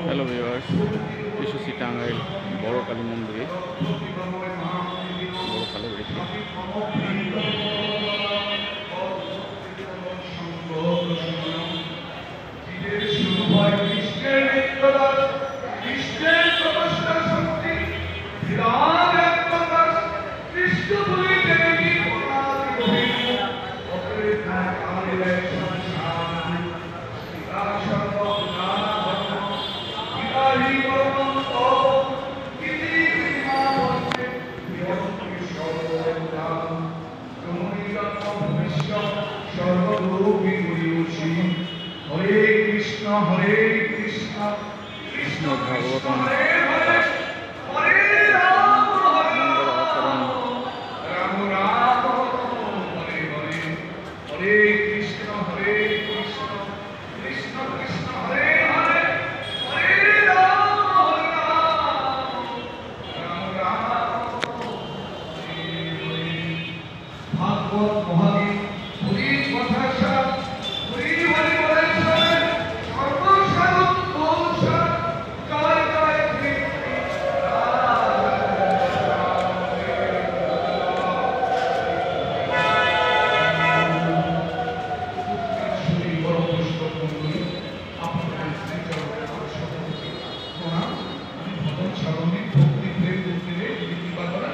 Hello viewers, এসেছি টাঙ্গাইল বড় কালী মন্দিরে, বড় কালী বাড়িতে। হরে কৃষ্ণ কৃষ্ণ ভাগবতম হরে রাম আচরণ রাম রাম হরে হরে হরে কৃষ্ণ কৃষ্ণ কৃষ্ণ হরে হরে হরে রাম রাম রাম হরে হরে। ভাগবত মহাবীর হরি কথা সার হরি হরি বলে সার সর্বসাধক দোষার জয় জয় কৃষ্ণ শ্রী বড় বৈষ্ণব মন্ডলী আপনাদের শ্রীচরণের সভাপতি প্রণাম। আমি ভজন সারণিক ভক্তি প্রেম মন্দিরে নীতিবাদরা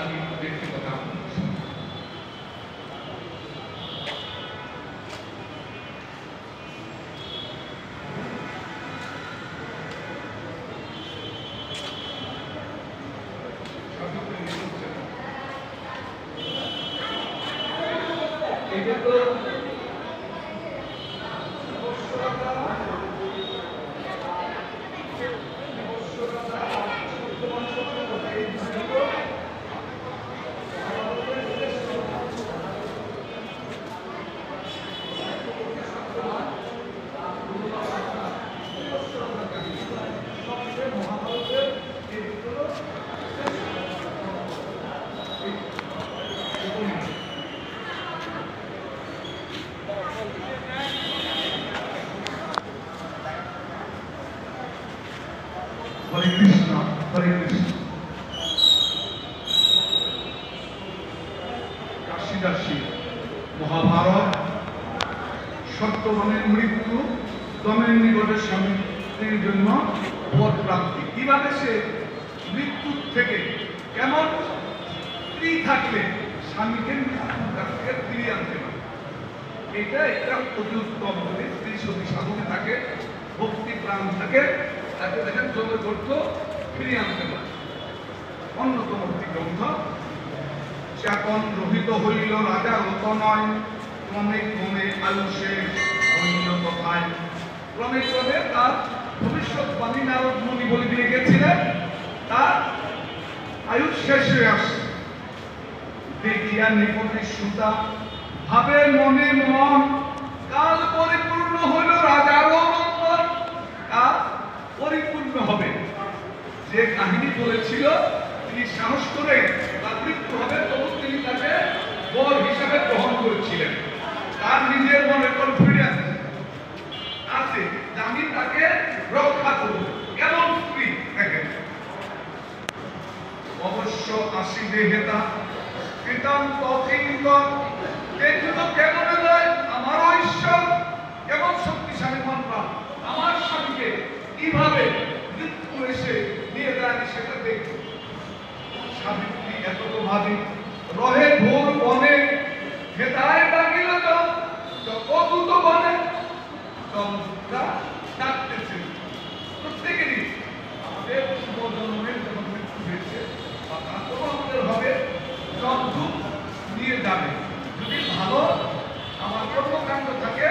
আমি ব্যক্তিগত আপনাদের সঙ্গে এটা তো হরে কৃষ্ণ কাশীদাসী মহাভারত সত্যবানের মৃত্যু দমের নিকটে স্বামীর জন্য পদ প্রাপ্তি। কিভাবে সে মৃত্যুর থেকে কেমন স্ত্রী থাকলে স্বামীকে কাছ থেকে ফিরিয়ে আনতে পারে, এটা একটা অতি উত্তম বলে স্ত্রী সতী সাধনে থাকে, ভক্তি প্রাণ থাকে, তাকে দেখেন জমে করতো ফিরিয়ে আনতে পারে। অন্যতম একটি গ্রন্থ চাকন রহিত হইল রাজা রত নয়, ক্রমে ক্রমে আয়ুষে হইল কথায়। ক্রমে ক্রমে তার ভবিষ্যৎবাণী নারদ মুনি বলে দিয়ে গেছিলেন, তার আয়ুষ শেষ হয়ে আসছে। দেখিয়া নিপতি সুতা ভাবে মনে মন, কাল পরিপূর্ণ হইল রাজারও নন্দন। কাল পরিপূর্ণ হবে, যে কাহিনী বলেছিল তিনি সাহস করে তার মৃত্যু হবে, তবু তিনি তাকে বর হিসাবে গ্রহণ করেছিলেন। তার নিজের মনে কনফিডেন্স আছে যে আমি তাকে রক্ষা করব। কেমন স্ত্রী দেখেন, অবশ্য আসিবে হেতা কৃতান্ত কিঙ্কর, দেখলো কেমন নয় আমার ঈশ্বর, কেমন শক্তিশালী মন্ত্র, আমার স্বামীকে কিভাবে মৃত্যু এসে নিয়ে যায় সেটা দেখো। সাবিত্রী এত তো ভাবি রহে ভোর বনে, হেতায় ডাকিল কত বনে, ডাকতেছে। প্রত্যেকেরই আমাদের শুভজন্মের যখন মৃত্যু হয়েছে বা তারপর আমাদের হবে জন্তুক নিয়ে যাবে। যদি ভালো আমার কর্মকাণ্ড থাকে